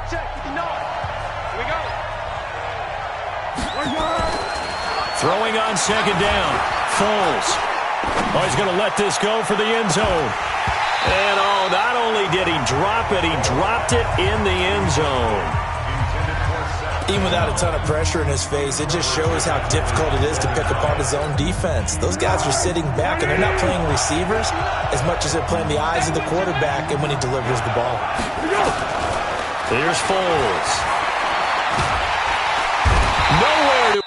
Check. With the nod. Here we go. Throwing on second down. Foles. Oh, he's going to let this go for the end zone. And, not only did he drop it, he dropped it in the end zone. Even without a ton of pressure in his face, it just shows how difficult it is to pick apart his own defense. Those guys are sitting back, and they're not playing receivers as much as they're playing the eyes of the quarterback and when he delivers the ball. Here's Foles. Nowhere to...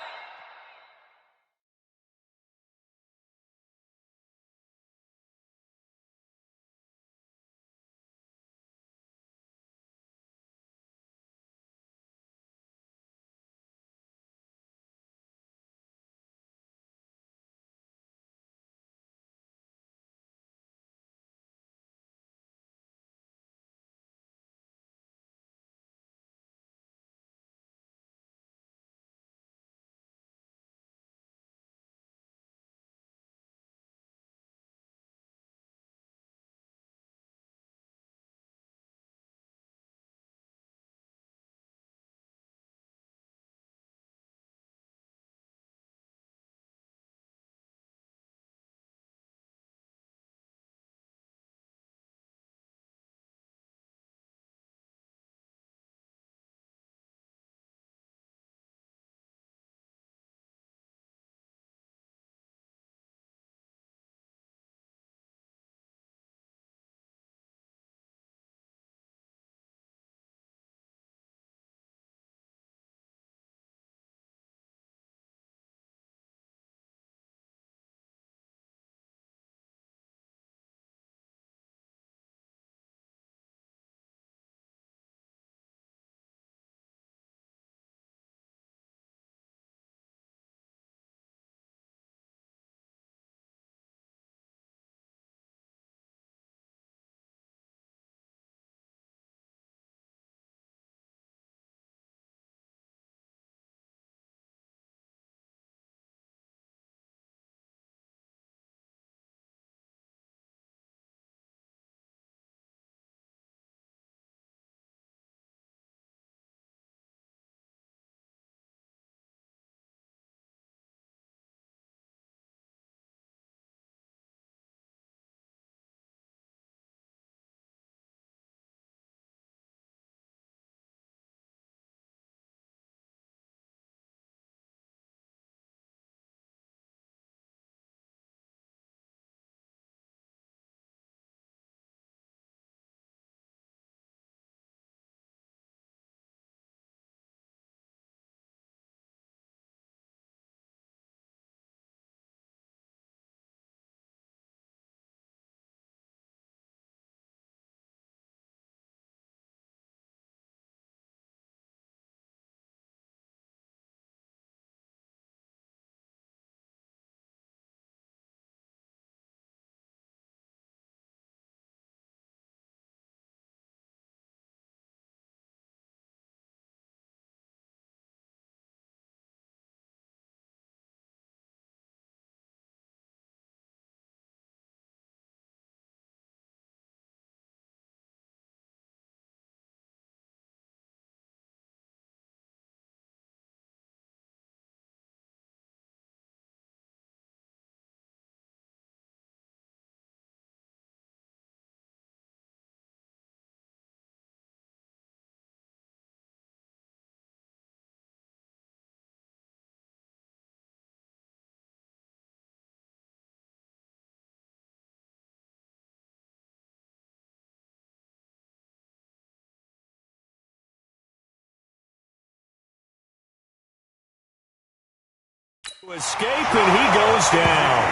Escape, and he goes down.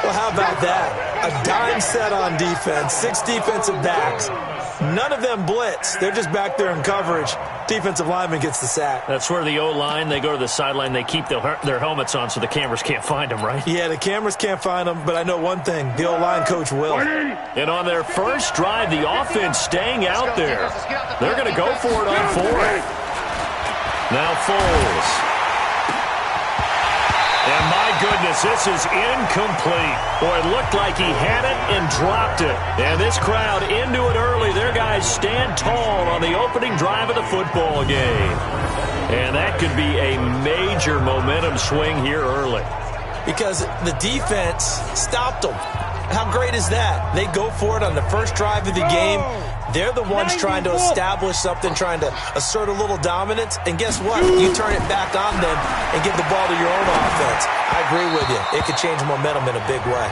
Well, how about that? A dime set on defense, 6 defensive backs. None of them blitz. They're just back there in coverage. Defensive lineman gets the sack. That's where the O-line, they go to the sideline, they keep their helmets on so the cameras can't find them, right? Yeah, the cameras can't find them, but I know one thing. The O-line coach will. And on their first drive, the offense staying out there. They're going to go for it on 4th. Now Foles. And my goodness, this is incomplete. Boy, it looked like he had it and dropped it. And this crowd into it early. They're Buckeyes stand tall on the opening drive of the football game. And that could be a major momentum swing here early. Because the defense stopped them. How great is that? They go for it on the first drive of the game. They're the ones trying to establish something, trying to assert a little dominance. And guess what? You turn it back on them and give the ball to your own offense. I agree with you. It could change momentum in a big way.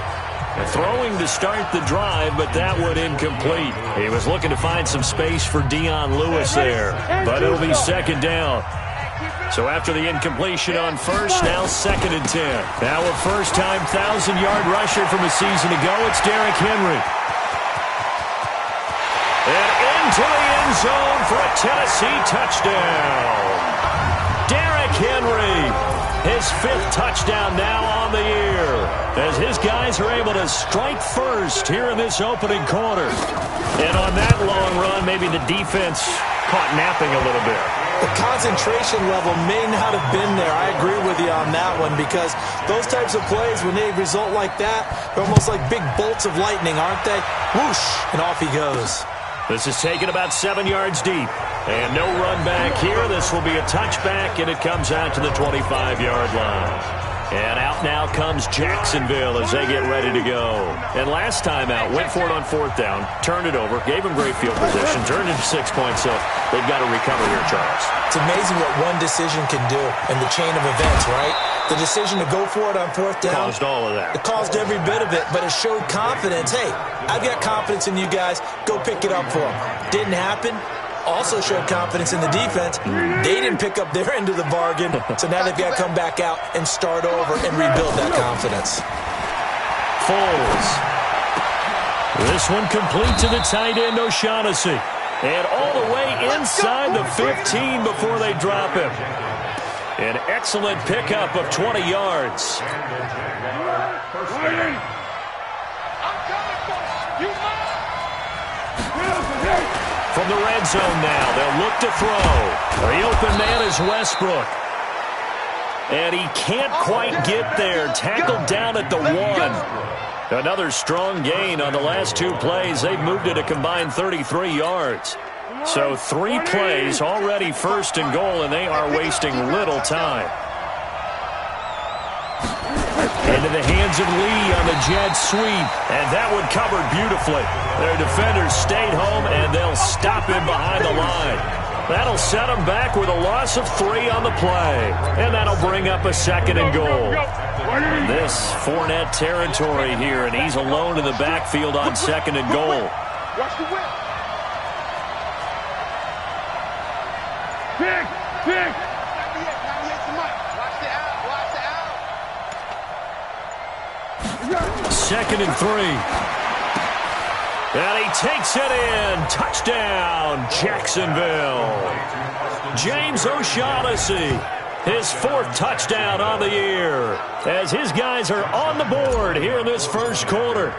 Throwing to start the drive, but that one incomplete. He was looking to find some space for Dion Lewis there, but it'll be second down. So after the incompletion on first, now 2nd and 10. Now a first-time 1,000-yard rusher from a season ago, it's Derrick Henry. And into the end zone for a Tennessee touchdown. Derrick Henry, his 5th touchdown now on the year, as his guys are able to strike first here in this opening quarter. And on that long run, maybe the defense caught napping a little bit. The concentration level may not have been there. I agree with you on that one, because those types of plays, when they result like that, they're almost like big bolts of lightning, aren't they? Whoosh, and off he goes. This is taken about 7 yards deep. And no run back here. This will be a touchback, and it comes out to the 25-yard line. And out now comes Jacksonville as they get ready to go. And last time out, went for it on 4th down, turned it over, gave them great field position, turned it to 6 points, so they've got to recover here, Charles. It's amazing what one decision can do in the chain of events, right? The decision to go for it on 4th down. Caused all of that. It caused every bit of it, but it showed confidence. Hey, I've got confidence in you guys. Go pick it up for them. Didn't happen. Also showed confidence in the defense. They didn't pick up their end of the bargain, so now they've got to come back out and start over and rebuild that confidence. Foles. This one complete to the tight end, O'Shaughnessy. And all the way inside the 15 before they drop him. An excellent pickup of 20 yards. From the red zone now, they'll look to throw. The open man is Westbrook. And he can't quite get there. Tackled down at the 1. Another strong gain on the last 2 plays. They've moved it a combined 33 yards. So 3 plays, already 1st and goal, and they are wasting little time. Into the hands of Lee on the jet sweep. And that one covered beautifully. Their defenders stayed home, and they'll stop him behind the line. That'll set him back with a loss of 3 on the play. And that'll bring up a 2nd and goal. This Fournette territory here, and he's alone in the backfield on 2nd and goal. Watch the whip. Pick. Second and 3. And he takes it in. Touchdown, Jacksonville. James O'Shaughnessy, his 4th touchdown on the year, as his guys are on the board here in this first quarter.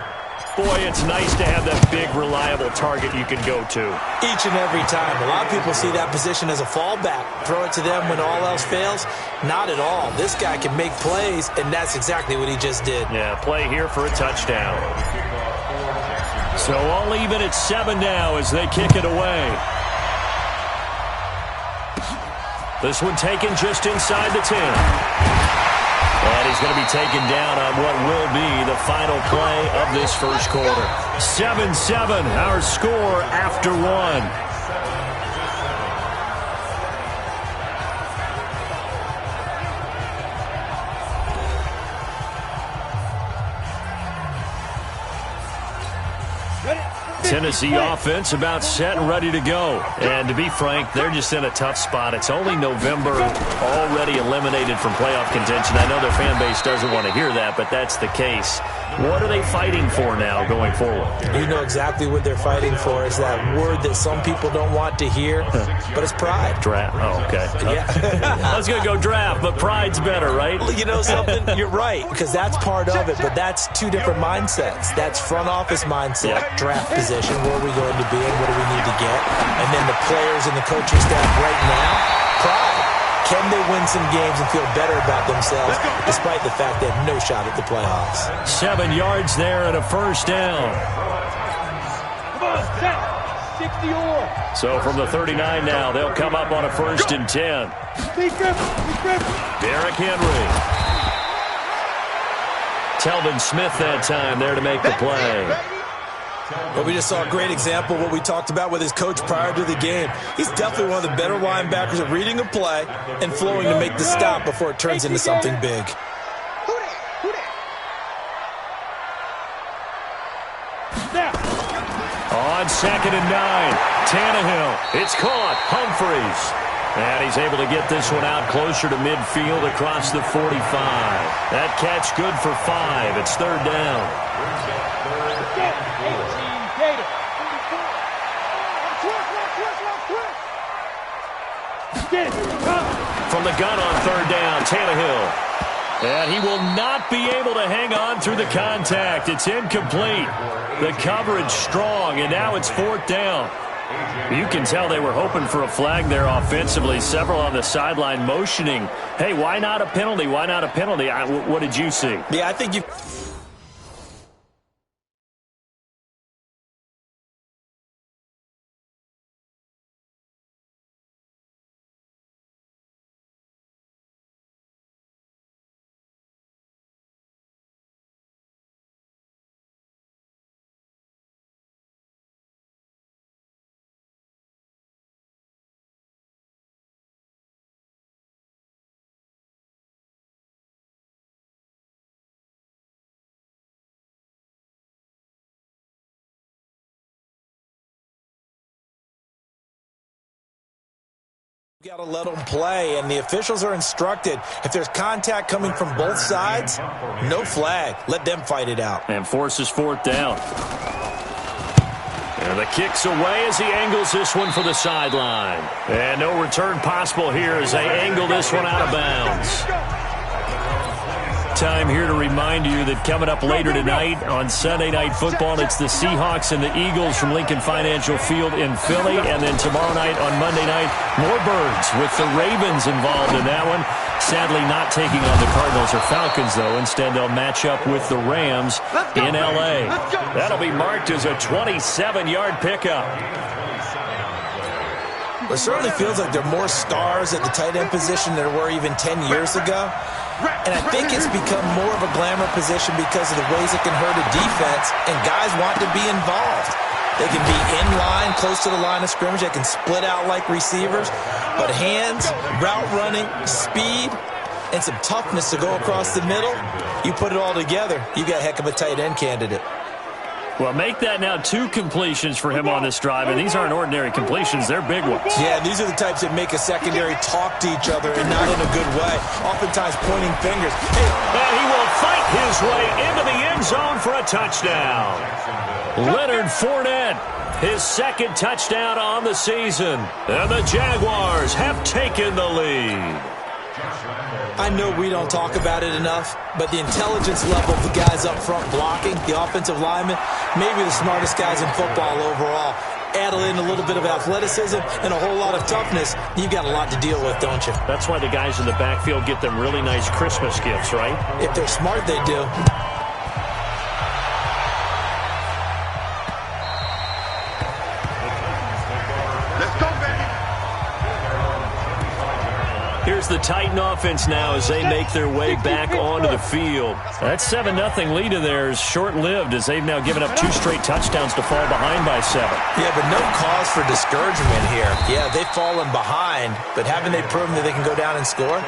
Boy, it's nice to have that big, reliable target you can go to. Each and every time. A lot of people see that position as a fallback. Throw it to them when all else fails. Not at all. This guy can make plays, and that's exactly what he just did. Yeah, play here for a touchdown. So all even at 7 now as they kick it away. This one taken just inside the 10. And he's going to be taken down on what will be the final play of this first quarter. 7-7, our score after 1. Tennessee offense about set and ready to go. And to be frank, they're just in a tough spot. It's only November, already eliminated from playoff contention. I know their fan base doesn't want to hear that, but that's the case. What are they fighting for now going forward? You know exactly what they're fighting for. Is that word that some people don't want to hear, but it's pride. Draft. Oh, okay. Yeah. I was going to go draft, but pride's better, right? You know something? You're right, because that's part of it, but that's 2 different mindsets. That's front office mindset, draft position. Where are we going to be and what do we need to get? And then the players and the coaching staff right now, pride. Can they win some games and feel better about themselves despite the fact they have no shot at the playoffs? 7 yards there and a first down. So from the 39 now, they'll come up on a 1st and 10. Derrick Henry. Telvin Smith that time there to make the play. Well, we just saw a great example of what we talked about with his coach prior to the game. He's definitely one of the better linebackers at reading a play and flowing to make the stop before it turns into something big. On 2nd and 9, Tannehill. It's caught. Humphries. And he's able to get this one out closer to midfield across the 45. That catch good for 5. It's 3rd down. From the gun on 3rd down, Tannehill. And he will not be able to hang on through the contact. It's incomplete. The coverage strong, and now it's 4th down. You can tell they were hoping for a flag there offensively. Several on the sideline motioning, hey, why not a penalty? Why not a penalty? What did you see? Yeah, I think you... You got to let them play, and the officials are instructed. If there's contact coming from both sides, no flag. Let them fight it out. And forces 4th down. And the kick's away as he angles this one for the sideline. And no return possible here as they angle this one out of bounds. Time here to remind you that coming up later tonight on Sunday Night Football, it's the Seahawks and the Eagles from Lincoln Financial Field in Philly. And then tomorrow night on Monday night, more Birds with the Ravens involved in that one. Sadly not taking on the Cardinals or Falcons, though. Instead, they'll match up with the Rams in L.A. That'll be marked as a 27-yard pickup. It certainly feels like there are more stars at the tight end position than there were even 10 years ago. And I think it's become more of a glamour position because of the ways it can hurt a defense, and guys want to be involved. They can be in line, close to the line of scrimmage. They can split out like receivers. But hands, route running, speed, and some toughness to go across the middle, you put it all together, you got a heck of a tight end candidate. Well, make that now 2 completions for him on this drive, and these aren't ordinary completions. They're big ones. Yeah, these are the types that make a secondary talk to each other, and not in a good way, oftentimes pointing fingers. Hey. And he will fight his way into the end zone for a touchdown. Leonard Fournette, his 2nd touchdown on the season, and the Jaguars have taken the lead. I know we don't talk about it enough, but the intelligence level of the guys up front blocking, the offensive linemen, maybe the smartest guys in football overall. Add in a little bit of athleticism and a whole lot of toughness, you've got a lot to deal with, don't you? That's why the guys in the backfield get them really nice Christmas gifts, right? If they're smart, they do. Here's the Titan offense now as they make their way back onto the field. That 7-0 lead of theirs short-lived as they've now given up 2 straight touchdowns to fall behind by 7. Yeah, but no cause for discouragement here. Yeah, they've fallen behind, but haven't they proven that they can go down and score?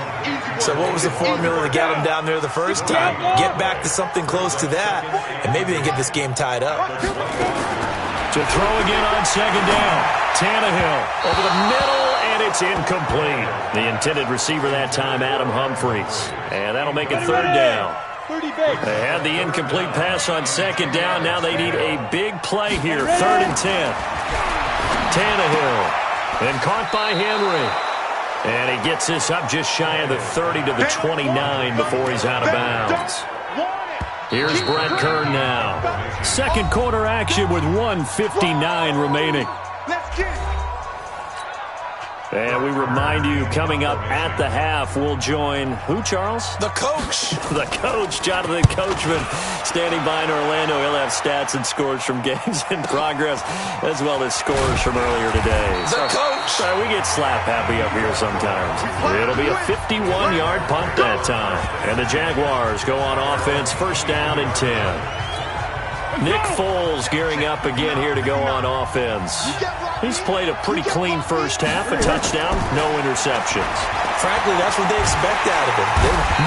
So what was the formula to get them down there the first time? Get back to something close to that, and maybe they get this game tied up. To throw again on 2nd down. Tannehill over the middle, and it's incomplete. The intended receiver that time, Adam Humphries. And that'll make it 3rd down. They had the incomplete pass on 2nd down. Now they need a big play here. 3rd and 10. Tannehill. And caught by Henry. And he gets this up just shy of the 30 to the 29 before he's out of bounds. Here's Brett Kern now. 2nd quarter action with 1:59 remaining. And we remind you, coming up at the half, we'll join who, Charles? The coach. The coach, Jonathan Coachman, standing by in Orlando. He'll have stats and scores from games in progress, as well as scores from earlier today. The coach. Sorry, we get slap happy up here sometimes. It'll be a 51-yard punt that time. And the Jaguars go on offense, first down and 10. Nick Foles gearing up again here to go on offense. He's played a pretty clean first half, a touchdown, no interceptions. Frankly, that's what they expect out of him.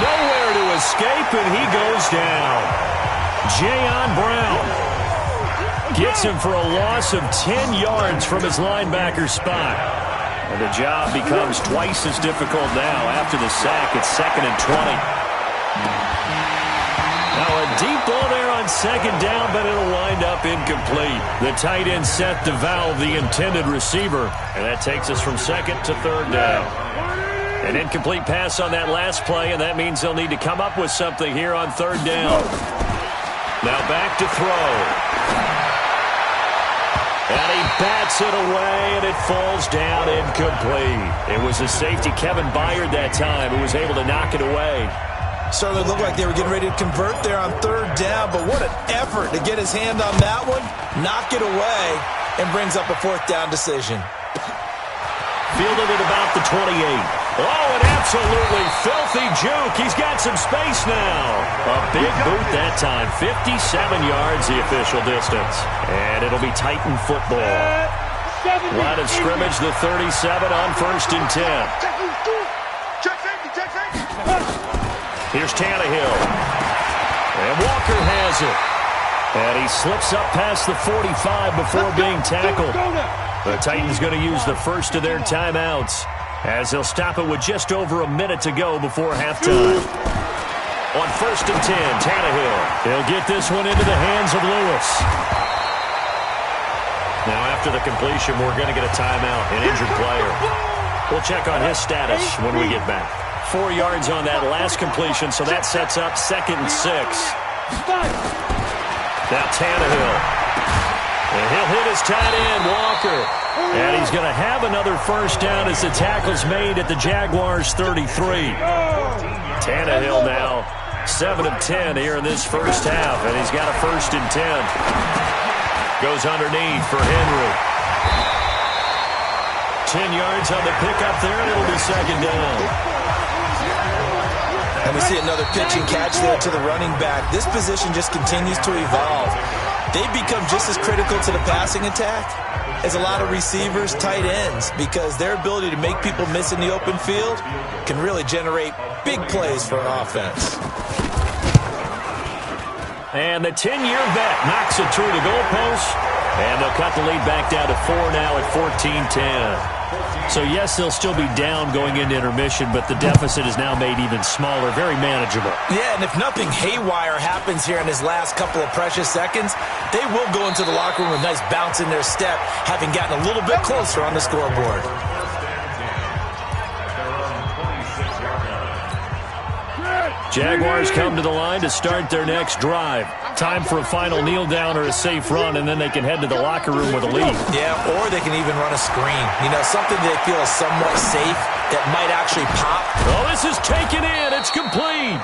Nowhere to escape, and he goes down. Jayon Brown gets him for a loss of 10 yards from his linebacker spot. And the job becomes twice as difficult now after the sack. It's 2nd and 20. Now a deep ball there on second down, but it'll wind up incomplete. The tight end set to valve the intended receiver, and that takes us from second to third down. An incomplete pass on that last play, and that means they'll need to come up with something here on third down. Now back to throw. And he bats it away, and it falls down incomplete. It was a safety, Kevin Byard, that time, who was able to knock it away. Certainly looked like they were getting ready to convert there on third down, but what an effort to get his hand on that one, knock it away, and brings up a fourth down decision. Fielded at about the 28. Oh, an absolutely filthy juke. He's got some space now. A big boot that time. 57 yards the official distance. And it'll be Titan football. Line of scrimmage, the 37 on 1st and 10. Here's Tannehill. And Walker has it. And he slips up past the 45 before being tackled. The Titans going to use the first of their timeouts as they'll stop it with just over a minute to go before halftime. On 1st and 10, Tannehill. He'll get this one into the hands of Lewis. Now after the completion, we're going to get a timeout, an injured player. We'll check on his status when we get back. 4 yards on that last completion, so that sets up 2nd and 6. Now Tannehill. And he'll hit his tight end, Walker. And he's going to have another first down as the tackle's made at the Jaguars' 33. Tannehill now 7 of 10 here in this first half, and he's got a 1st and 10. Goes underneath for Henry. 10 yards on the pickup there, and it'll be 2nd down. And we see another pitch and catch there to the running back. This position just continues to evolve. They become just as critical to the passing attack as a lot of receivers, tight ends, because their ability to make people miss in the open field can really generate big plays for an offense. And the 10-year vet knocks it through the goalpost, and they'll cut the lead back down to 4 now at 14-10. So, yes, they'll still be down going into intermission, but the deficit is now made even smaller, very manageable. Yeah, and if nothing haywire happens here in his last couple of precious seconds, they will go into the locker room with a nice bounce in their step, having gotten a little bit closer on the scoreboard. Jaguars come to the line to start their next drive. Time for a final kneel down or a safe run, and then they can head to the locker room with a lead. Yeah, or they can even run a screen. You know, something they feel is somewhat safe that might actually pop. Oh, this is taken in. It's complete.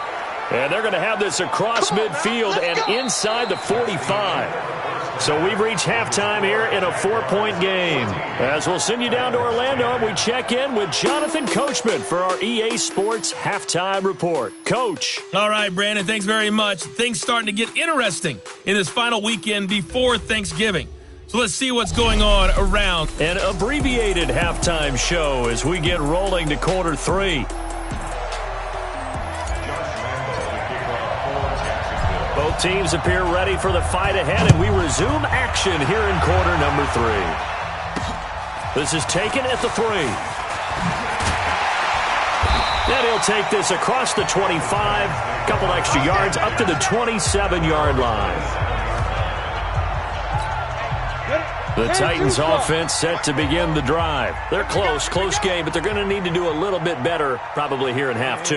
And they're going to have this across midfield and inside the 45. So we've reached halftime here in a 4-point game. As we'll send you down to Orlando, we check in with Jonathan Coachman for our EA Sports Halftime Report. Coach. All right, Brandon, thanks very much. Things starting to get interesting in this final weekend before Thanksgiving. So let's see what's going on around. An abbreviated halftime show as we get rolling to quarter 3. Both teams appear ready for the fight ahead, and we resume action here in quarter number 3. This is taken at the 3. Then he'll take this across the 25, couple extra yards up to the 27-yard line. The Titans offense set to begin the drive. They're close game, but they're going to need to do a little bit better probably here in half 2.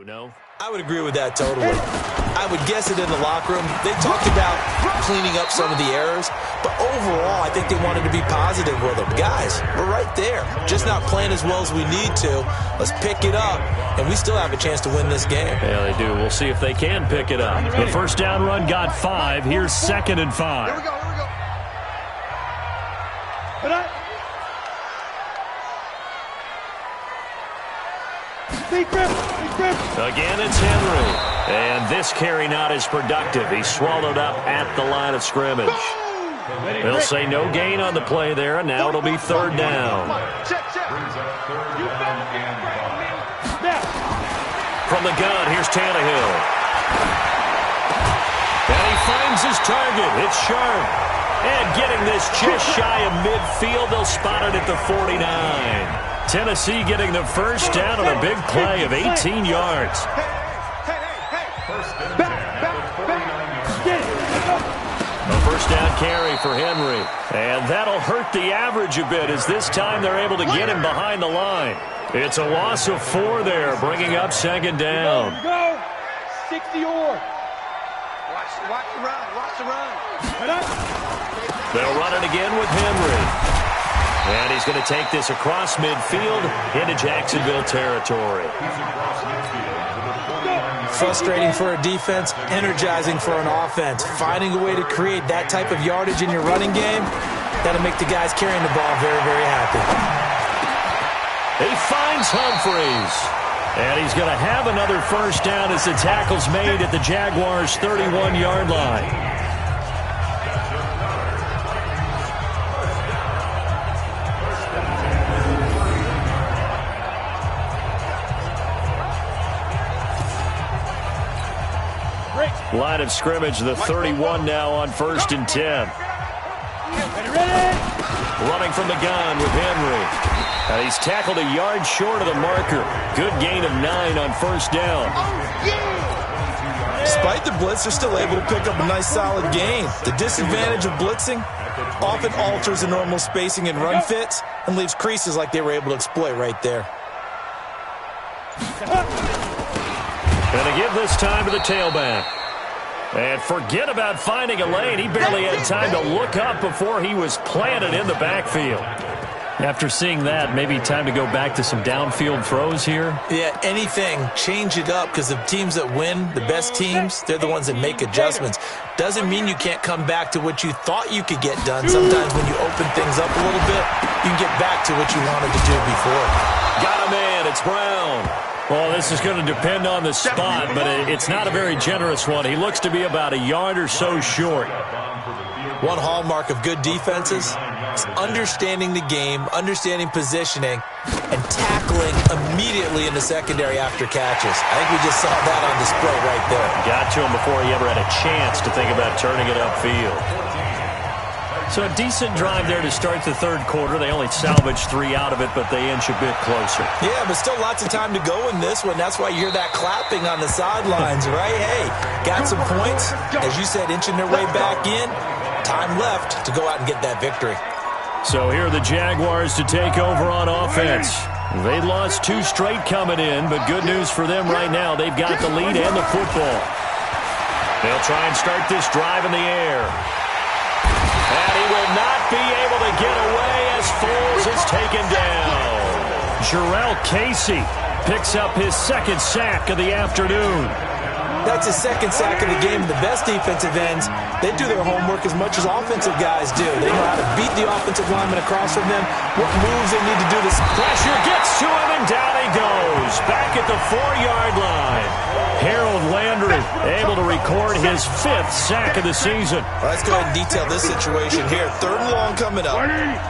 No? I would agree with that totally. I would guess it in the locker room. They talked about cleaning up some of the errors, but overall, I think they wanted to be positive with them. Guys, we're right there. Just not playing as well as we need to. Let's pick it up, and we still have a chance to win this game. Yeah, they do. We'll see if they can pick it up. The first down run got 5. Here's 2nd and 5. Here we go. Put up. Big grip. Again, it's Henry. And this carry not as productive. He's swallowed up at the line of scrimmage. They'll say no gain on the play there, and now it'll be 3rd down. From the gun, here's Tannehill. And he finds his target. It's Sharp. And getting this just shy of midfield, they'll spot it at the 49. Tennessee getting the first down on a big play of 18 yards. A first down carry for Henry. And that'll hurt the average a bit as this time they're able to get him behind the line. It's a loss of 4 there, bringing up 2nd down. Go. 60 or. Watch the run. They'll run it again with Henry. And he's going to take this across midfield into Jacksonville territory. Frustrating for a defense, energizing for an offense. Finding a way to create that type of yardage in your running game, that'll make the guys carrying the ball very, very happy. He finds Humphreys. And he's going to have another first down as the tackle's made at the Jaguars' 31-yard line. Line of scrimmage, the 31 now on 1st and 10. Running from the gun with Henry. He's tackled a yard short of the marker. Good gain of 9 on 1st down. Despite the blitz, they're still able to pick up a nice solid gain. The disadvantage of blitzing often alters the normal spacing and run fits and leaves creases like they were able to exploit right there. And to give this time to the tailback. And forget about finding a lane. He barely had time to look up before he was planted in the backfield. After seeing that, maybe time to go back to some downfield throws here? Yeah, anything. Change it up because the teams that win, the best teams, they're the ones that make adjustments. Doesn't mean you can't come back to what you thought you could get done. Sometimes when you open things up a little bit, you can get back to what you wanted to do before. Got a man. It's Brown. Well, this is going to depend on the spot, but it's not a very generous one. He looks to be about a yard or so short. One hallmark of good defenses is understanding the game, understanding positioning, and tackling immediately in the secondary after catches. I think we just saw that on display right there. Got to him before he ever had a chance to think about turning it upfield. So a decent drive there to start the 3rd quarter. They only salvaged 3 out of it, but they inch a bit closer. Yeah, but still lots of time to go in this one. That's why you hear that clapping on the sidelines, right? Hey, got some points. As you said, inching their way back in. Time left to go out and get that victory. So here are the Jaguars to take over on offense. They lost 2 straight coming in, but good news for them right now. They've got the lead and the football. They'll try and start this drive in the air. And he will not be able to get away as Foles is taken down. Jarrell Casey picks up his 2nd sack of the afternoon. That's his 2nd sack of the game. The best defensive ends, they do their homework as much as offensive guys do. They know how to beat the offensive lineman across from them, what moves they need to do. Pressure gets to him, and down he goes. Back at the 4-yard line. Harold Landry able to record his 5th sack of the season. Well, let's go ahead and detail this situation here. 3rd and long coming up.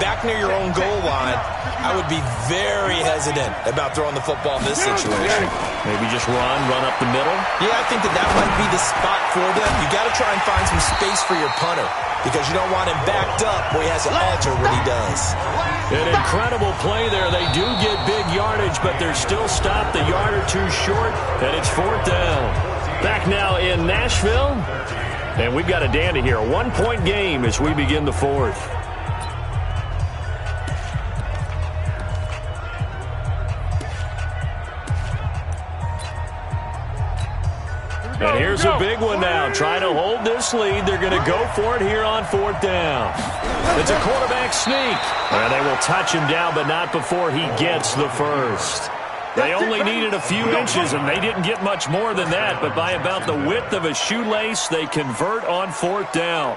Back near your own goal line. I would be very hesitant about throwing the football in this situation. Maybe just run up the middle? Yeah, I think that might be the spot for them. You got to try and find some space for your punter because you don't want him backed up where he has to alter what he does. An incredible play there. They do get big yardage, but they're still stopped a yard or 2 short, and it's 4th down. Back now in Nashville, and we've got a dandy here. A 1-point game as we begin the 4th. And here's a big one now. Trying to hold this lead. They're going to go for it here on 4th down. It's a quarterback sneak. And they will touch him down, but not before he gets the first. They only needed a few inches, and they didn't get much more than that. But by about the width of a shoelace, they convert on 4th down.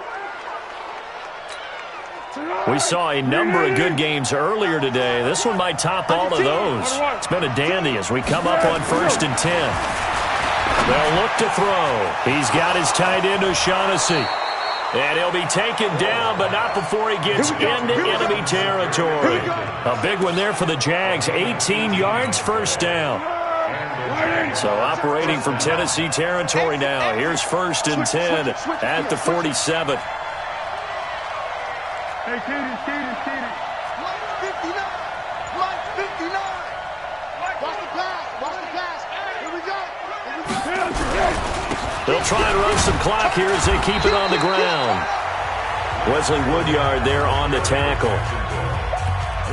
We saw a number of good games earlier today. This one might top all of those. It's been a dandy as we come up on 1st and 10. They'll look to throw. He's got his tight end, O'Shaughnessy. And he'll be taken down, but not before he gets into enemy territory. A big one there for the Jags. 18 yards, 1st down. So operating from Tennessee territory now. Here's 1st and 10 at the 47. Hey, Katie. Line 59. Watch the pass. Here we go. They'll try and run some clock here as they keep it on the ground. Wesley Woodyard there on the tackle.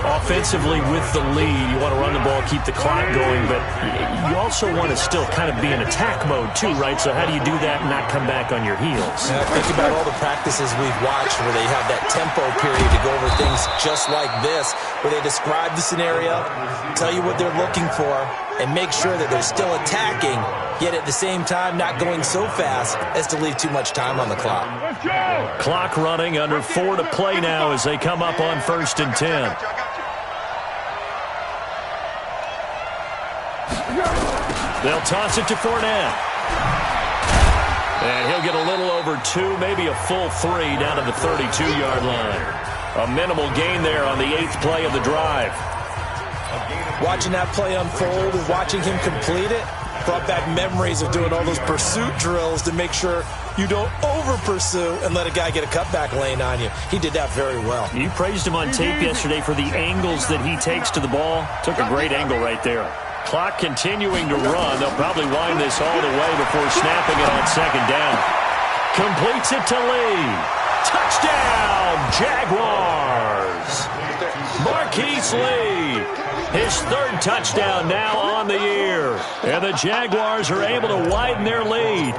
Offensively with the lead, you want to run the ball, keep the clock going, but you also want to still kind of be in attack mode too, right? So how do you do that and not come back on your heels? Yeah, think about all the practices we've watched where they have that tempo period to go over things just like this, where they describe the scenario, tell you what they're looking for, and make sure that they're still attacking, yet at the same time not going so fast as to leave too much time on the clock. Clock running, under 4 to play now as they come up on 1st and 10. They'll toss it to Fournette. And he'll get a little over 2, maybe a full 3 down to the 32-yard line. A minimal gain there on the 8th play of the drive. Watching that play unfold and watching him complete it brought back memories of doing all those pursuit drills to make sure you don't over-pursue and let a guy get a cutback lane on you. He did that very well. You praised him on tape yesterday for the angles that he takes to the ball. Took a great angle right there. Clock continuing to run. They'll probably wind this all the way before snapping it on 2nd down. Completes it to Lee. Touchdown, Jaguars. Marquise Lee. His 3rd touchdown now on the year. And the Jaguars are able to widen their lead.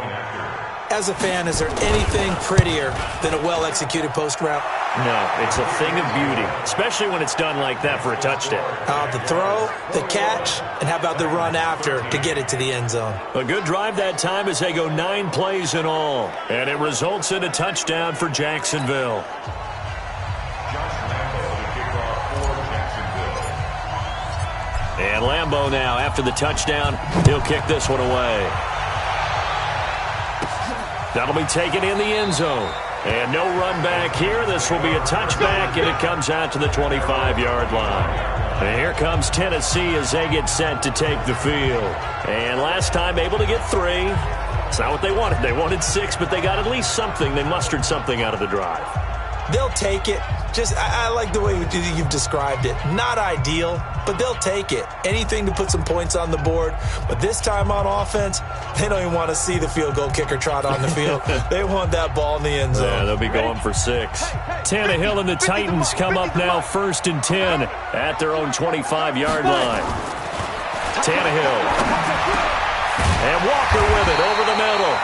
As a fan, is there anything prettier than a well-executed post route? No, it's a thing of beauty, especially when it's done like that for a touchdown. The throw, the catch, and how about the run after to get it to the end zone? A good drive that time as they go 9 plays in all. And it results in a touchdown for Jacksonville. And Lambeau now, after the touchdown, he'll kick this one away. That'll be taken in the end zone. And no run back here. This will be a touchback, and it comes out to the 25-yard line. And here comes Tennessee as they get set to take the field. And last time able to get 3. It's not what they wanted. They wanted 6, but they got at least something. They mustered something out of the drive. They'll take it. I like the way you've described it. Not ideal, but they'll take it. Anything to put some points on the board. But this time on offense, they don't even want to see the field goal kicker trot on the field. They want that ball in the end zone. Yeah, they'll be going for 6. Tannehill and the Titans come up now 1st and 10 at their own 25-yard line. Tannehill. And Walker with it over the middle.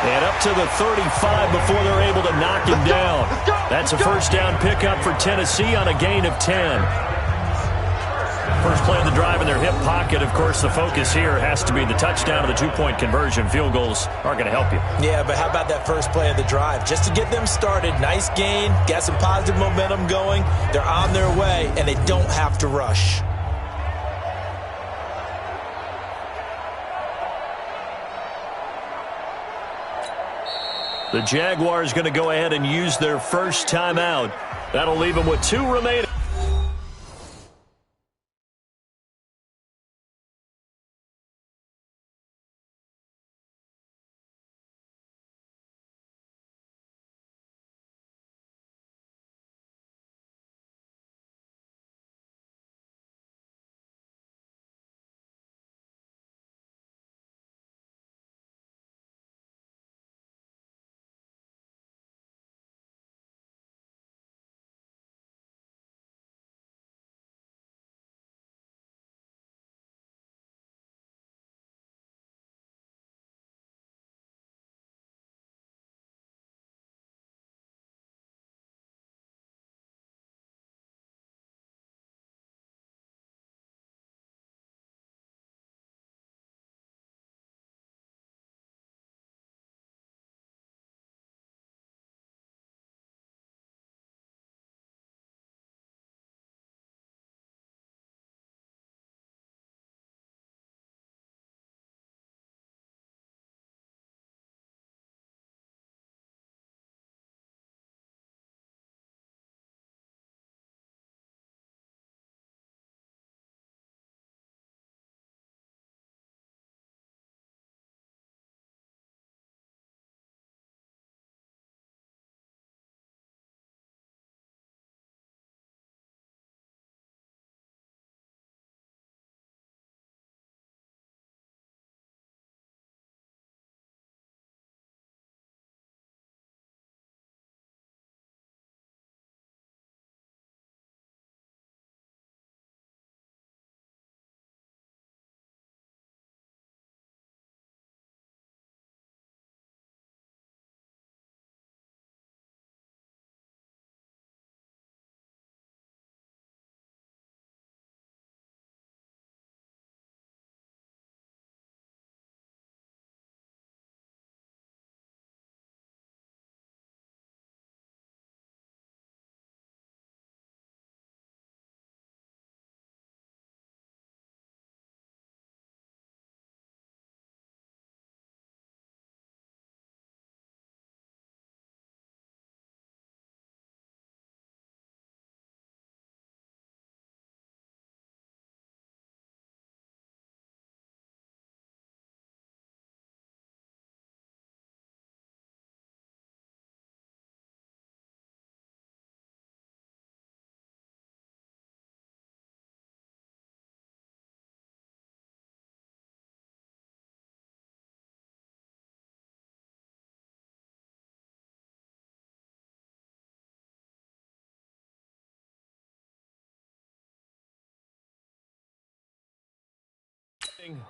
And up to the 35 before they're able to knock him down. That's a 1st down pickup for Tennessee on a gain of 10. First play of the drive in their hip pocket. Of course, the focus here has to be the touchdown of the 2-point conversion. Field goals aren't going to help you. Yeah, but how about that first play of the drive? Just to get them started, nice gain, got some positive momentum going. They're on their way, and they don't have to rush. The Jaguars going to go ahead and use their first timeout. That'll leave them with 2 remaining.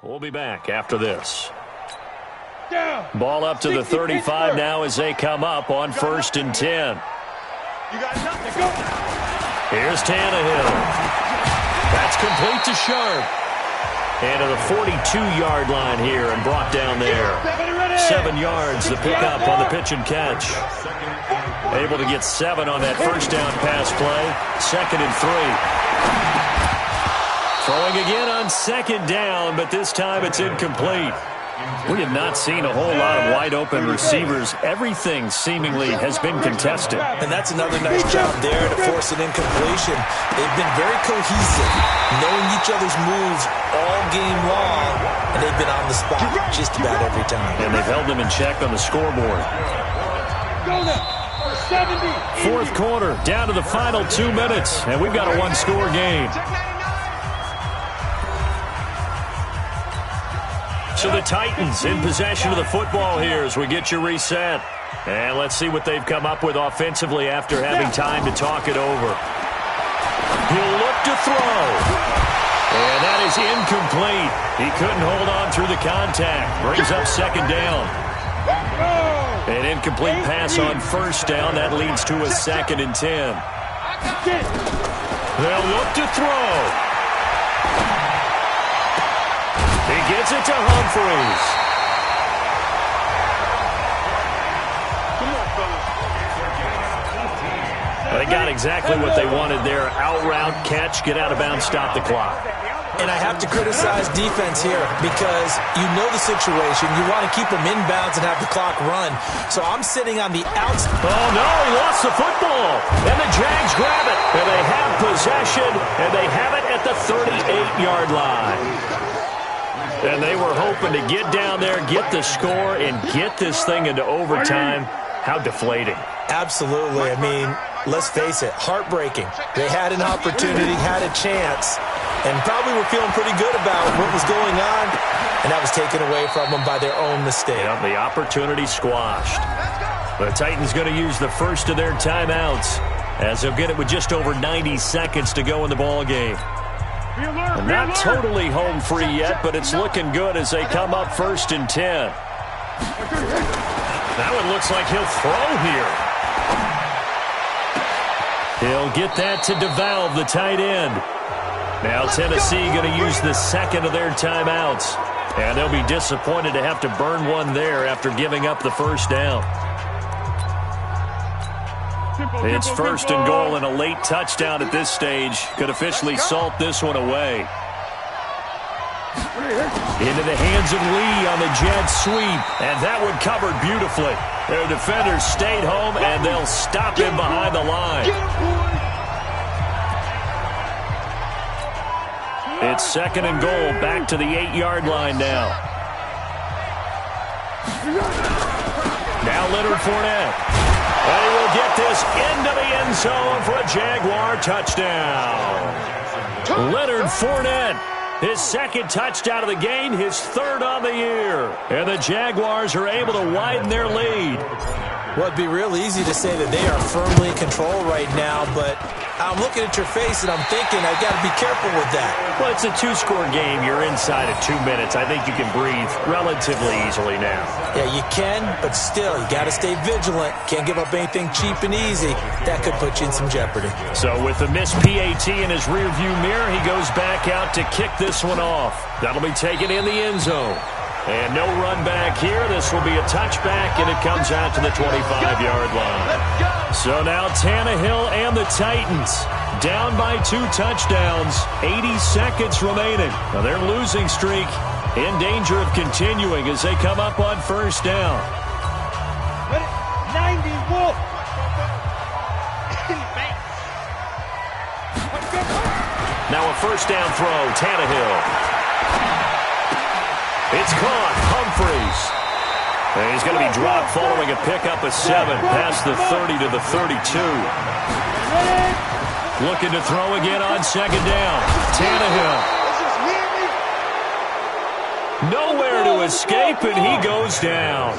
We'll be back after this. Ball up to the 35 now as they come up on 1st and 10. You got nothing. Go. Here's Tannehill. That's complete to Sharp. And to the 42-yard line here and brought down there. 7 yards to pick up on the pitch and catch. Able to get 7 on that first down pass play. 2nd and 3. Throwing again on 2nd down, but this time it's incomplete. We have not seen a whole lot of wide-open receivers. Everything seemingly has been contested. And that's another nice job there to force an incompletion. They've been very cohesive, knowing each other's moves all game long, and they've been on the spot just about every time. And they've held them in check on the scoreboard. Fourth quarter, down to the final 2 minutes, and we've got a one-score game. So the Titans in possession of the football here as we get you reset. And let's see what they've come up with offensively after having time to talk it over. He'll look to throw. And that is incomplete. He couldn't hold on through the contact. Brings up 2nd down. An incomplete pass on 1st down. That leads to a 2nd and 10. They'll look to throw. He gets it to Humphries. They got exactly what they wanted there. Out route, catch, get out of bounds, stop the clock. And I have to criticize defense here because you know the situation. You want to keep them inbounds and have the clock run. So I'm sitting on the outside. Oh, no, he lost the football. And the Jags grab it. And they have possession, and they have it at the 38-yard line. And they were hoping to get down there, get the score, and get this thing into overtime. How deflating. Absolutely. I mean, let's face it, heartbreaking. They had an opportunity, had a chance, and probably were feeling pretty good about what was going on, and that was taken away from them by their own mistake. Yep, the opportunity squashed. The Titans going to use the first of their timeouts as they'll get it with just over 90 seconds to go in the ball game. Not totally home free yet, but it's looking good as they come up 1st and 10. That one looks like he'll throw here. He'll get that to DeValve, the tight end. Now Tennessee going to use the 2nd of their timeouts. And they'll be disappointed to have to burn one there after giving up the first down. It's 1st and goal, and a late touchdown at this stage could officially salt this one away. Into the hands of Lee on the jet sweep, and that one covered beautifully. Their defenders stayed home, and they'll stop him behind the line. It's 2nd and goal, back to the 8-yard line now. Now Leonard Fournette. And he will get this into the end zone for a Jaguar touchdown. Leonard Fournette, his 2nd touchdown of the game, his 3rd on the year. And the Jaguars are able to widen their lead. Well, it'd be real easy to say that they are firmly in control right now, but I'm looking at your face and I'm thinking I've got to be careful with that. Well, it's a 2-score game. You're inside of 2 minutes. I think you can breathe relatively easily now. Yeah, you can, but still, you got to stay vigilant. Can't give up anything cheap and easy. That could put you in some jeopardy. So with the missed PAT in his rearview mirror, he goes back out to kick this one off. That'll be taken in the end zone. And no run back here. This will be a touchback, and it comes out to the 25-yard line. So now Tannehill and the Titans down by 2 touchdowns. 80 seconds remaining. Now their losing streak in danger of continuing as they come up on 1st down. 90 Wolf. Now a 1st down throw, Tannehill. It's caught, Humphries. And he's going to be dropped following a pickup of 7 past the 30 to the 32. Looking to throw again on 2nd down. Tannehill. Nowhere to escape, and he goes down.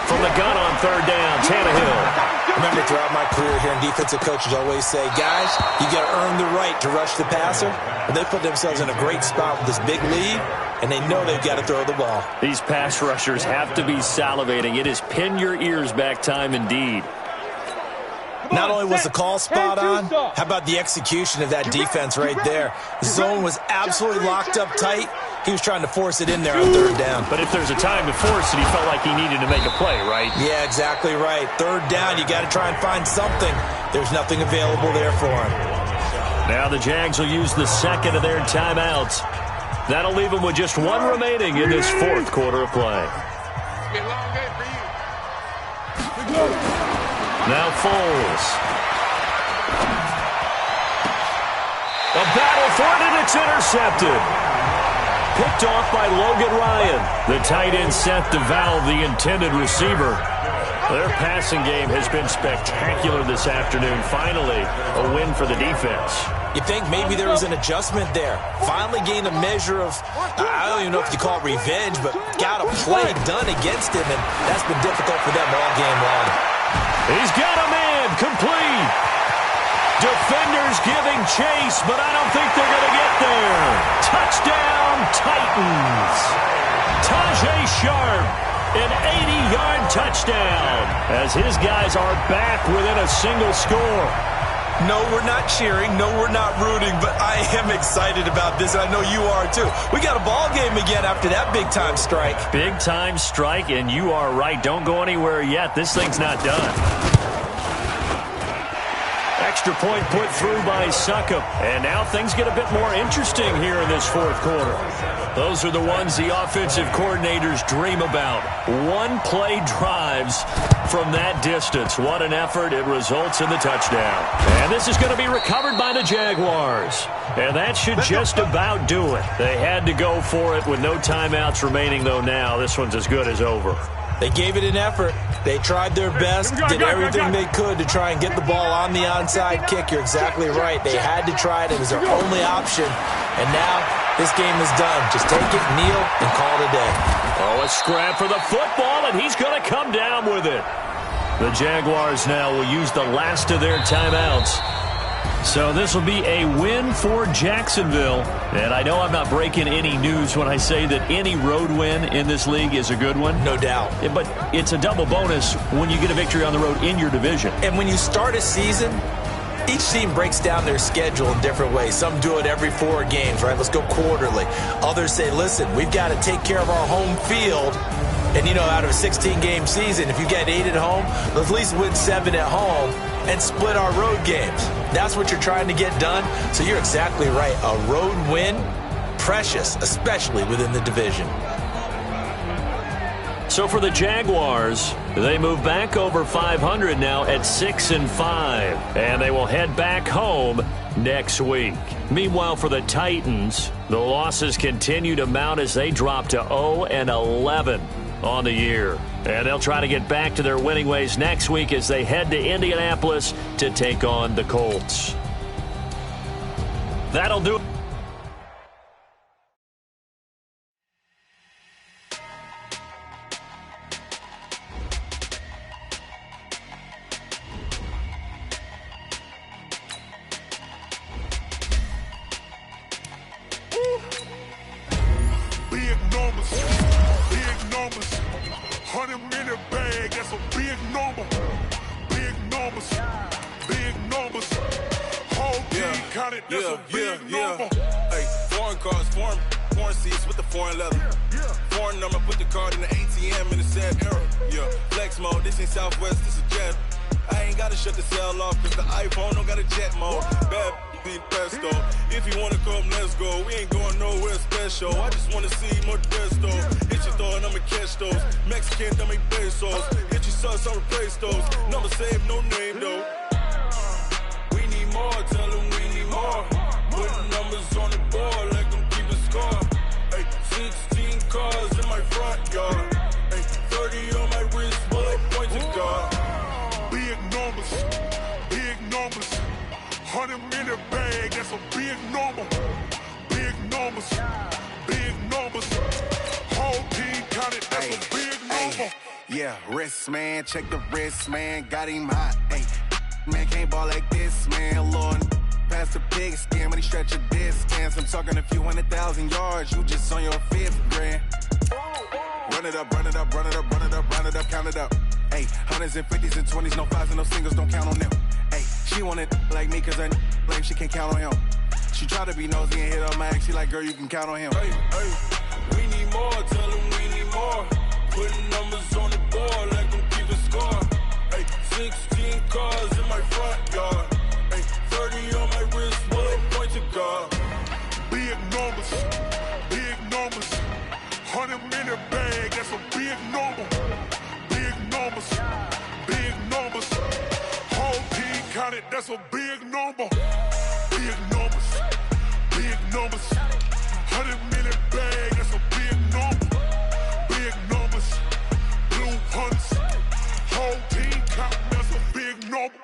From the gun on third down, Tannehill. Remember, throughout my career here, defensive coaches always say, guys, you got to earn the right to rush the passer. And they put themselves in a great spot with this big lead, and they know they've got to throw the ball. These pass rushers have to be salivating. It is pin your ears back time indeed. Not only was the call spot on, how about the execution of that defense right there? The zone was absolutely locked up tight. He was trying to force it in there on third down. But if there's a time to force it, he felt like he needed to make a play, right? Yeah, exactly right. Third down, you got to try and find something. There's nothing available there for him. Now the Jags will use the second of their timeouts. That'll leave them with just one remaining in this fourth quarter of play. Now Foles. A battle for it, and it's intercepted. Picked off by Logan Ryan. The tight end set to valve the intended receiver. Their passing game has been spectacular this afternoon. Finally, a win for the defense. You think maybe there was an adjustment there. Finally gained a measure of, I don't even know if you call it revenge, but got a play done against him, and that's been difficult for them all game long. He's got a man complete. Defenders giving chase, but I don't think they're going to get there. Touchdown, Titans. Tajay Sharp, an 80-yard touchdown, as his guys are back within a single score. No, we're not cheering. No, we're not rooting, but I am excited about this, and I know you are too. We got a ball game again after that big-time strike. Big-time strike, and you are right. Don't go anywhere yet. This thing's not done. Extra point put through by Succop. And now things get a bit more interesting here in this fourth quarter. Those are the ones the offensive coordinators dream about. One-play drives from that distance. What an effort. It results in the touchdown. And this is going to be recovered by the Jaguars. And that should just about do it. They had to go for it with no timeouts remaining, though now. This one's as good as over. They gave it an effort. They tried their best, did everything they could to try and get the ball on the onside kick. You're exactly right. They had to try it. It was their only option. And now this game is done. Just take it, kneel, and call it a day. Oh, a scrap for the football, and he's going to come down with it. The Jaguars now will use the last of their timeouts. So this will be a win for Jacksonville. And I know I'm not breaking any news when I say that any road win in this league is a good one. No doubt. But it's a double bonus when you get a victory on the road in your division. And when you start a season, each team breaks down their schedule in different ways. Some do it every 4 games, right? Let's go quarterly. Others say, listen, we've got to take care of our home field. And, out of a 16-game season, if you get 8 at home, let's at least win 7 at home and split our road games. That's what you're trying to get done. So you're exactly right. A road win, precious, especially within the division. So for the Jaguars, they move back over 500 now at 6-5. And they will head back home next week. Meanwhile, for the Titans, the losses continue to mount as they drop to 0-11 on the year. And they'll try to get back to their winning ways next week as they head to Indianapolis to take on the Colts. That'll do it. Yeah, wrist, man, check the wrist, man, got him hot, ayy. Man, can't ball like this, man, Lord. Past the big skin, when he stretch a distance. I'm talking a few 100,000 yards, you just on your 5th grand. Run it up, run it up, run it up, run it up, run it up, count it up. Ayy, hundreds and 50s and 20s, no 5s and no singles, don't count on them. Ayy, she want it like me, cause her like she can't count on him. She try to be nosy and hit on my ex, she like, girl, you can count on him. Hey, hey, we need more, tell them we need more. Putting numbers on the board like I'm keeping score. Hey, 16 cars in my front yard. Hey, 30 on my wrist, one point to God. Big numbers, 100-minute bag, that's a big number. Big numbers, whole team counted, that's a big number. Big numbers, 100-minute bag, that's a big number. Big numbers, blue hunts, whole team counting, that's a big number.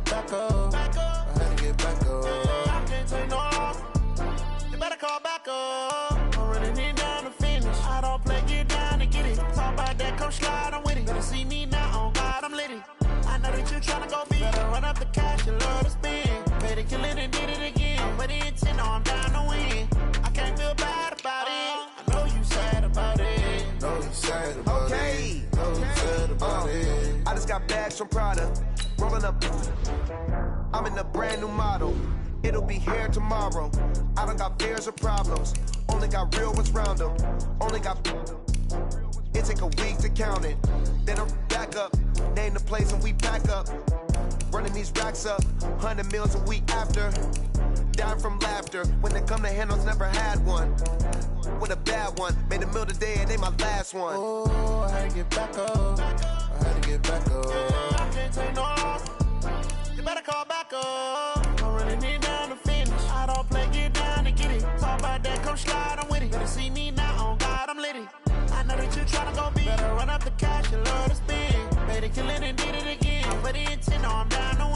Back up. I had to get back up. I can't take no loss. You better call back up. I'm running it down to finish. I don't play, get down to get it. Talk about that, come slide, I'm with it. Better see me now, on God, I'm litty. I know that you tryna go big. Better run up the cash, you love to spend. Better kill it and did it again. But the intent, no, I'm down to win. I can't feel bad about it. I know you sad about it. Know you sad about it. Know you sad about it. I just got bags from Prada. Rolling up, I'm in a brand new model. It'll be here tomorrow. I don't got fears or problems. Only got real ones round them. Only got. It take a week to count it. Then I'm back up. Name the place and we pack up. Running these racks up. 100 meals a week after. Down from laughter. When they come to handles, never had one. With a bad one. Made a meal today and they my last one. Oh, I had to get back up. I had to get back up. I can't take no loss. You better call back up. I'm running it down to finish. I don't play, get down to get it. Talk about that, come slide, I'm with it. Better see me now, on God, I'm litty. I know that you tryna go big. Better run up the cash, you love to spend. Better kill it and did it again. But the intent, no, I'm down to